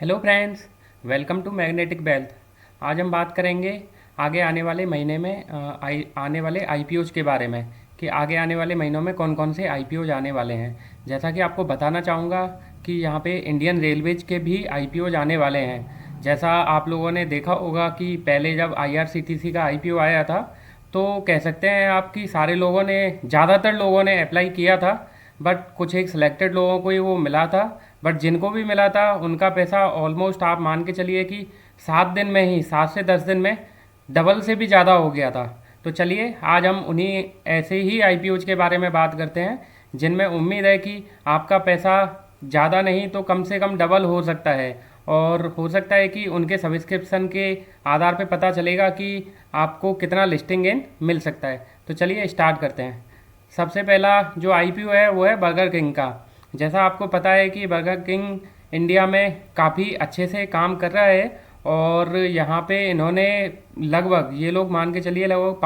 Hello friends, welcome to magnetic wealth. आज हम बात करेंगे आगे आने वाले महीने में आने वाले आईपीओज के बारे में कि आगे आने वाले महीनों में कौन कौन से आईपीओज आने वाले हैं। जैसा कि आपको बताना चाहूँगा कि यहाँ पे इंडियन रेलवेज के भी आईपीओज आने वाले हैं। जैसा आप लोगों ने देखा होगा कि पहले जब आईआरसीटीसी का आईपीओ आया था तो कह सकते हैं आप कि सारे लोगों ने, ज़्यादातर लोगों ने अप्लाई किया था, बट कुछ एक सिलेक्टेड लोगों को ही वो मिला था। बट जिनको भी मिला था उनका पैसा ऑलमोस्ट आप मान के चलिए कि 7 दिन में ही, 7 से 10 दिन में डबल से भी ज़्यादा हो गया था। तो चलिए आज हम उन्हीं ऐसे ही आईपीओज के बारे में बात करते हैं जिनमें उम्मीद है कि आपका पैसा ज़्यादा नहीं तो कम से कम डबल हो सकता है। और हो सकता है कि उनके सब्सक्रिप्शन के आधार पे पता चलेगा कि आपको कितना लिस्टिंग गेन मिल सकता है। तो चलिए स्टार्ट करते हैं। सबसे पहला जो आईपीओ है वो है बर्गर किंग का। जैसा आपको पता है कि बर्गर किंग इंडिया में काफ़ी अच्छे से काम कर रहा है और यहाँ पे इन्होंने लगभग, ये लोग मान के चलिए, लगभग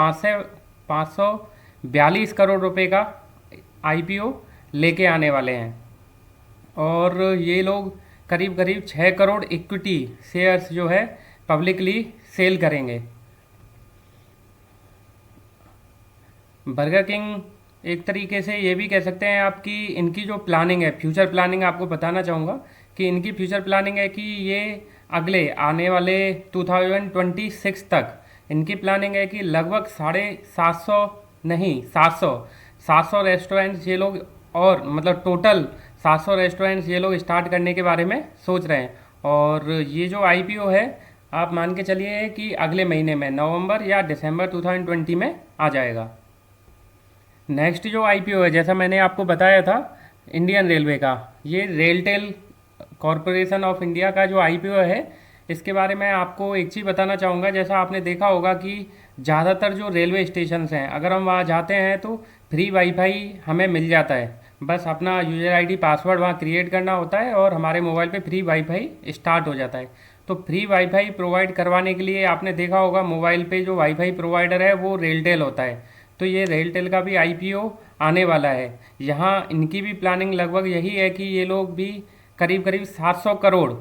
542 करोड़ रुपए का आईपीओ लेके आने वाले हैं। और ये लोग करीब करीब 6 करोड़ इक्विटी शेयर्स जो है पब्लिकली सेल करेंगे। बर्गर किंग एक तरीके से ये भी कह सकते हैं आपकी, इनकी जो प्लानिंग है, फ्यूचर प्लानिंग, आपको बताना चाहूँगा कि इनकी फ्यूचर प्लानिंग है कि ये अगले आने वाले 2026 तक इनकी प्लानिंग है कि लगभग 750, नहीं 700 रेस्टोरेंट्स ये लोग, और मतलब टोटल 700 रेस्टोरेंट्स ये लोग स्टार्ट करने के बारे में सोच रहे हैं। और ये जो आईपीओ है आप मान के चलिए कि अगले महीने में नवंबर या दिसंबर 2020 में आ जाएगा। नेक्स्ट जो आईपीओ है, जैसा मैंने आपको बताया था इंडियन रेलवे का, ये रेलटेल कॉरपोरेशन ऑफ इंडिया का जो आईपीओ है, इसके बारे में आपको एक चीज़ बताना चाहूँगा। जैसा आपने देखा होगा कि ज़्यादातर जो रेलवे स्टेशंस हैं, अगर हम वहाँ जाते हैं तो फ्री वाईफाई हमें मिल जाता है। बस अपना यूज़र आईडी पासवर्ड वहाँ क्रिएट करना होता है और हमारे मोबाइल पे फ्री वाईफाई स्टार्ट हो जाता है। तो फ्री वाईफाई प्रोवाइड करवाने के लिए आपने देखा होगा मोबाइल पे जो वाईफाई प्रोवाइडर है वो रेलटेल होता है। तो ये रेलटेल का भी आईपीओ आने वाला है। यहाँ इनकी भी प्लानिंग लगभग यही है कि ये लोग भी करीब करीब 700 करोड़,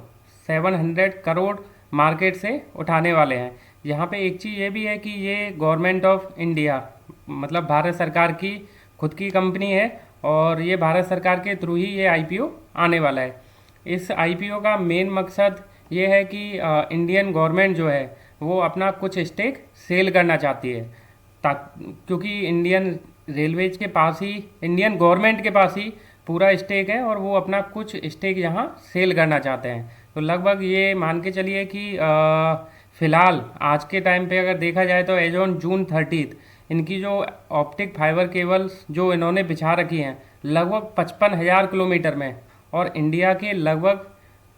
700 करोड़ मार्केट से उठाने वाले हैं। यहाँ पे एक चीज़ ये भी है कि ये गवर्नमेंट ऑफ इंडिया, मतलब भारत सरकार की खुद की कंपनी है और ये भारत सरकार के थ्रू ही ये आईपीओ आने वाला है। इस आईपीओ का मेन मकसद ये है कि इंडियन गवर्नमेंट जो है वो अपना कुछ स्टेक सेल करना चाहती है, क्योंकि इंडियन रेलवेज के पास ही, इंडियन गवर्नमेंट के पास ही पूरा स्टेक है और वो अपना कुछ स्टेक यहाँ सेल करना चाहते हैं। तो लगभग ये मान के चलिए कि फ़िलहाल आज के टाइम पे अगर देखा जाए तो एज ऑन जून 30 इनकी जो ऑप्टिक फाइबर केबल्स जो इन्होंने बिछा रखी हैं लगभग 55,000 किलोमीटर में, और इंडिया के लगभग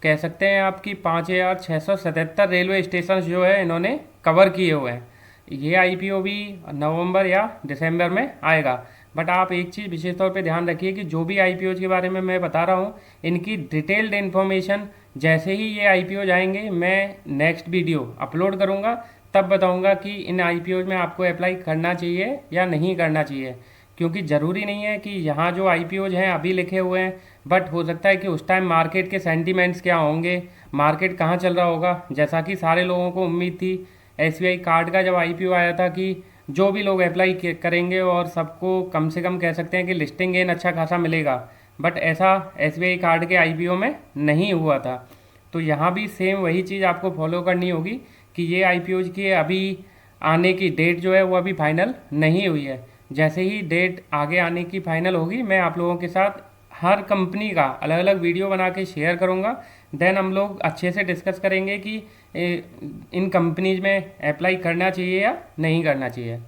कह सकते हैं आपकी 5,677 रेलवे स्टेशन जो है इन्होंने कवर किए हुए हैं। ये आईपीओ भी नवंबर या दिसंबर में आएगा। बट आप एक चीज़ विशेष तौर पे ध्यान रखिए कि जो भी आईपीओ के बारे में मैं बता रहा हूँ, इनकी डिटेल्ड इन्फॉर्मेशन जैसे ही ये आईपीओ जाएंगे मैं नेक्स्ट वीडियो अपलोड करूँगा, तब बताऊँगा कि इन आईपीओ में आपको अप्लाई करना चाहिए या नहीं करना चाहिए। क्योंकि ज़रूरी नहीं है कि यहाँ जो आईपीओज हैं अभी लिखे हुए हैं, बट हो सकता है कि उस टाइम मार्केट के सेंटीमेंट्स क्या होंगे, मार्केट कहाँ चल रहा होगा। जैसा कि सारे लोगों को उम्मीद थी एसबीआई कार्ड का जब आईपीओ आया था कि जो भी लोग अप्लाई करेंगे और सबको कम से कम कह सकते हैं कि लिस्टिंग गेन अच्छा खासा मिलेगा, बट ऐसा एसबीआई कार्ड के आईपीओ में नहीं हुआ था। तो यहाँ भी सेम वही चीज़ आपको फॉलो करनी होगी कि ये आईपीओ की अभी आने की डेट जो है वो अभी फाइनल नहीं हुई है। जैसे ही डेट आगे आने की फाइनल होगी मैं आप लोगों के साथ हर कंपनी का अलग अलग वीडियो बना के शेयर करूँगा। देन हम लोग अच्छे से डिस्कस करेंगे कि इन कंपनीज में अप्लाई करना चाहिए या नहीं करना चाहिए।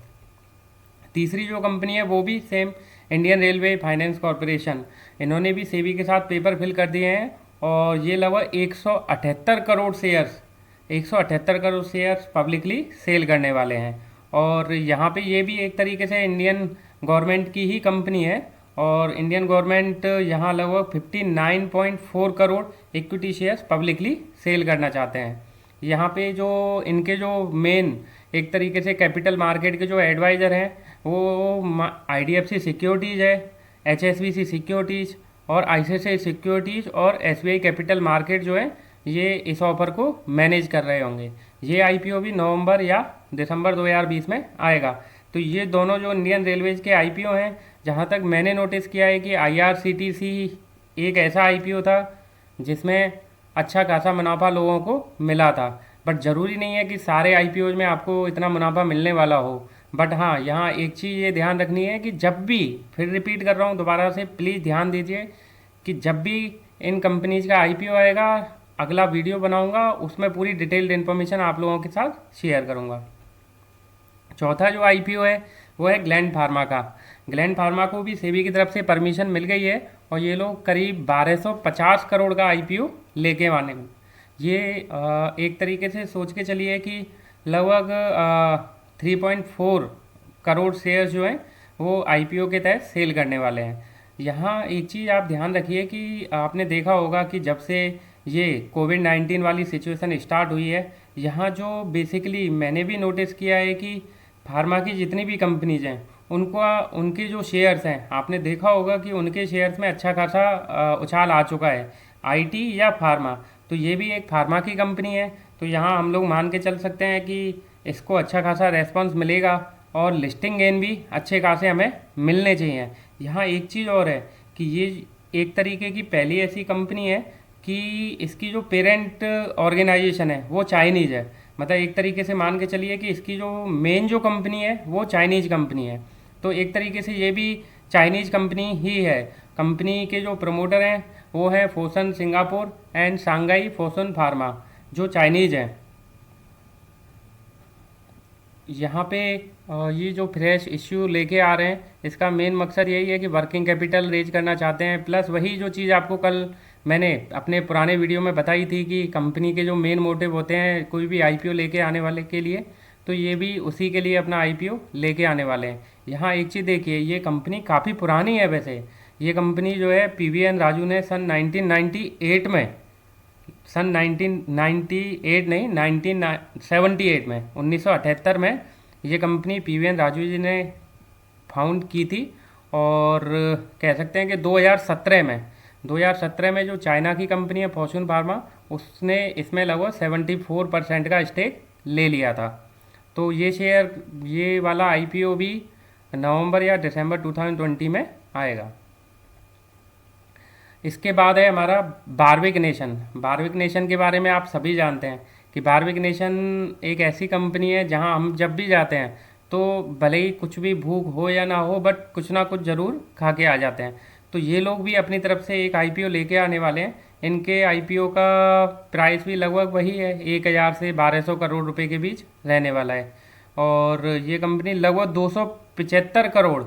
तीसरी जो कंपनी है वो भी same Indian railway finance corporation, इन्होंने भी सेबी के साथ पेपर फिल कर दिए हैं और ये लगभग 178 करोड़ शेयर्स पब्लिकली सेल करने वाले हैं। और यहाँ पे ये भी एक तरीके से इंडियन गवर्नमेंट की ही कंपनी है और इंडियन गवर्नमेंट यहाँ लगभग 59.4 crore equity shares publicly sell करना चाहते हैं। यहाँ पे जो इनके जो मेन एक तरीके से कैपिटल मार्केट के जो एडवाइज़र हैं वो आईडीएफसी सिक्योरिटीज़ है, एचएसबीसी सिक्योरिटीज़ और आईसीआईसीआई सिक्योरिटीज़ और एसबीआई कैपिटल मार्केट जो है ये इस ऑफ़र को मैनेज कर रहे होंगे। ये आईपीओ भी नवंबर या दिसंबर 2020 में आएगा। तो ये दोनों जो इंडियन रेलवेज के आईपीओ हैं, जहाँ तक मैंने नोटिस किया है कि आईआरसीटीसी एक ऐसा आईपीओ था जिसमें अच्छा खासा मुनाफा लोगों को मिला था। बट ज़रूरी नहीं है कि सारे आईपीओज में आपको इतना मुनाफा मिलने वाला हो। बट हाँ, यहाँ एक चीज़ ये ध्यान रखनी है कि जब भी, फिर रिपीट कर रहा हूँ दोबारा से, प्लीज़ ध्यान दीजिए कि जब भी इन कंपनीज का आईपीओ आएगा, अगला वीडियो बनाऊंगा उसमें पूरी डिटेल्ड इन्फॉर्मेशन आप लोगों के साथ शेयर करूंगा। चौथा जो आईपीओ है वो है ग्लैंड फार्मा का। ग्लैंड फार्मा को भी सेबी की तरफ से परमिशन मिल गई है और ये लोग करीब 1250 करोड़ का आईपीओ लेके आने में, ये एक तरीके से सोच के चलिए कि लगभग 3.4 करोड़ शेयर्स जो हैं वो आईपीओ के तहत सेल करने वाले हैं। यहाँ एक चीज़ आप ध्यान रखिए कि आपने देखा होगा कि जब से ये कोविड-19 वाली सिचुएशन स्टार्ट हुई है, यहाँ जो बेसिकली मैंने भी नोटिस किया है कि फार्मा की जितनी भी कंपनीज हैं उनका, उनके जो शेयर्स हैं, आपने देखा होगा कि उनके शेयर्स में अच्छा खासा उछाल आ चुका है, आईटी या फार्मा। तो ये भी एक फार्मा की कंपनी है, तो यहाँ हम लोग मान के चल सकते हैं कि इसको अच्छा खासा रेस्पॉन्स मिलेगा और लिस्टिंग गेन भी अच्छे खासे हमें मिलने चाहिए। यहाँ एक चीज़ और है कि ये एक तरीके की पहली ऐसी कंपनी है कि इसकी जो पेरेंट ऑर्गेनाइजेशन है वो चाइनीज़ है। मतलब एक तरीके से मान के चलिए कि इसकी जो मेन जो कंपनी है वो चाइनीज़ कंपनी है। तो एक तरीके से ये भी चाइनीज़ कंपनी ही है। कंपनी के जो प्रमोटर हैं वो हैं Fosun Singapore and Shanghai Fosun pharma, जो चाइनीज़ हैं। यहाँ पे ये जो फ्रेश इश्यू लेके आ रहे हैं, इसका मेन मकसद यही है कि वर्किंग कैपिटल रेज करना चाहते हैं। प्लस वही जो चीज़ आपको कल मैंने अपने पुराने वीडियो में बताई थी कि कंपनी के जो मेन मोटिव होते हैं कोई भी आईपीओ लेके आने वाले के लिए, तो ये भी उसी के लिए अपना आईपीओ लेके आने वाले हैं। यहाँ एक चीज़ देखिए, ये कंपनी काफ़ी पुरानी है वैसे। ये कंपनी जो है पीवीएन राजू ने सन 1998 में, सन 1998 नहीं, 1978 में, 1978 में ये कंपनी पीवीएन राजू जी ने फाउंड की थी। और कह सकते हैं कि 2017 में जो चाइना की कंपनी है फॉर्च्यून फार्मा, उसने इसमें लगभग 74% का स्टेक ले लिया था। तो ये शेयर, ये वाला आईपीओ भी नवंबर या दिसंबर 2020 में आएगा। इसके बाद है हमारा बारविक नेशन। बारविक नेशन के बारे में आप सभी जानते हैं कि बारविक नेशन एक ऐसी कंपनी है जहां हम जब भी जाते हैं तो भले ही कुछ भी भूख हो या ना हो, बट कुछ ना कुछ ज़रूर खा के आ जाते हैं। तो ये लोग भी अपनी तरफ से एक आईपीओ लेके आने वाले हैं। इनके आईपीओ का प्राइस भी लगभग वही है, 1000 से 1200 करोड़ रुपए के बीच रहने वाला है। और ये कंपनी लगभग 275 करोड़,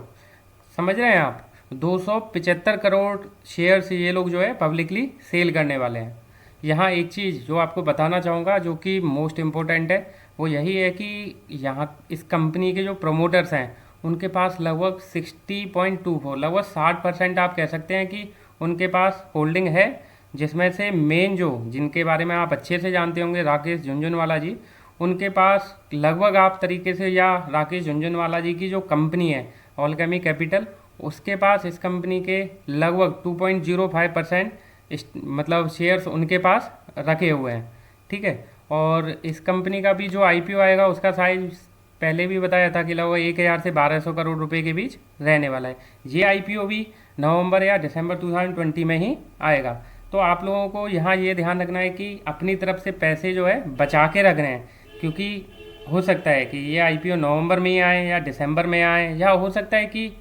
समझ रहे हैं आप, 275 करोड़ शेयर्स ये लोग जो है पब्लिकली सेल करने वाले हैं। यहाँ एक चीज़ जो आपको बताना चाहूँगा जो कि मोस्ट इम्पोर्टेंट है, वो यही है कि यहाँ इस कंपनी के जो प्रमोटर्स हैं उनके पास लगभग 60.24, लगभग 60% आप कह सकते हैं कि उनके पास होल्डिंग है। जिसमें से मेन जो, जिनके बारे में आप अच्छे से जानते होंगे, राकेश झुनझुनवाला जी, उनके पास लगभग आप तरीके से, या राकेश झुनझुनवाला जी की जो कंपनी है ऑलकेमी कैपिटल, उसके पास इस कंपनी के लगभग 2.05% मतलब शेयर्स उनके पास रखे हुए हैं। ठीक है। और इस कंपनी का भी जो आईपीओ आएगा उसका साइज पहले भी बताया था कि लगभग 1000 से 1200 करोड़ रुपए के बीच रहने वाला है। ये आईपीओ भी नवंबर या दिसंबर 2020 में ही आएगा। तो आप लोगों को यहाँ ये ध्यान रखना है कि अपनी तरफ से पैसे जो है बचा के रखने हैं, क्योंकि हो सकता है कि ये आईपीओ नवंबर में ही आए या दिसंबर में आए, या हो सकता है कि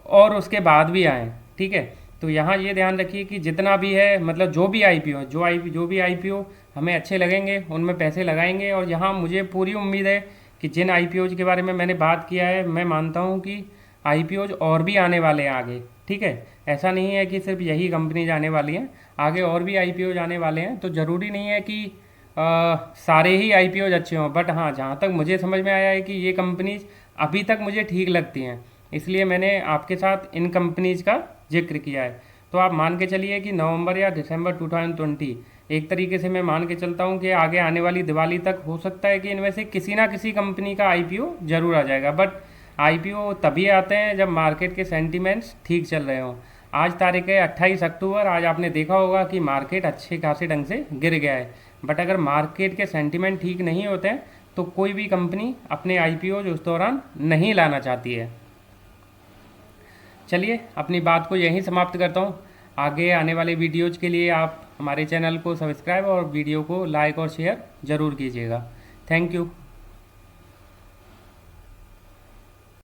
और उसके बाद भी आएँ। ठीक है। तो यहाँ ये ध्यान रखिए कि जितना भी है, मतलब जो भी आईपीओ, जो भी आईपीओ हमें अच्छे लगेंगे उनमें पैसे लगाएंगे। और यहाँ मुझे पूरी उम्मीद है कि जिन आईपीओज के बारे में मैंने बात किया है, मैं मानता हूँ कि आईपीओज और भी आने वाले हैं आगे। ठीक है। ऐसा नहीं है कि सिर्फ यही कंपनीज आने वाली हैं, आगे और भी आईपीओज आने वाले हैं। तो ज़रूरी नहीं है कि सारे ही आईपीओज अच्छे हों, बट हाँ, जहाँ तक मुझे समझ में आया है कि ये कंपनीज अभी तक मुझे ठीक लगती हैं, इसलिए मैंने आपके साथ इन कंपनीज का जिक्र किया है। तो आप मान के चलिए कि नवंबर या दिसंबर 2020, एक तरीके से मैं मान के चलता हूँ कि आगे आने वाली दिवाली तक हो सकता है कि इनमें से किसी ना किसी कंपनी का आईपीओ जरूर आ जाएगा। बट आईपीओ तभी आते हैं जब मार्केट के सेंटीमेंट्स ठीक चल रहे हों। आज तारीख है 28 अक्टूबर। आज आपने देखा होगा कि मार्केट अच्छे खासे ढंग से गिर गया है। बट अगर मार्केट के सेंटीमेंट ठीक नहीं होते हैं तो कोई भी कंपनी अपने आईपीओ उस दौरान नहीं लाना चाहती है। चलिए अपनी बात को यहीं समाप्त करता हूँ। आगे आने वाले वीडियोज के लिए आप हमारे चैनल को सब्सक्राइब और वीडियो को लाइक और शेयर ज़रूर कीजिएगा। Thank you.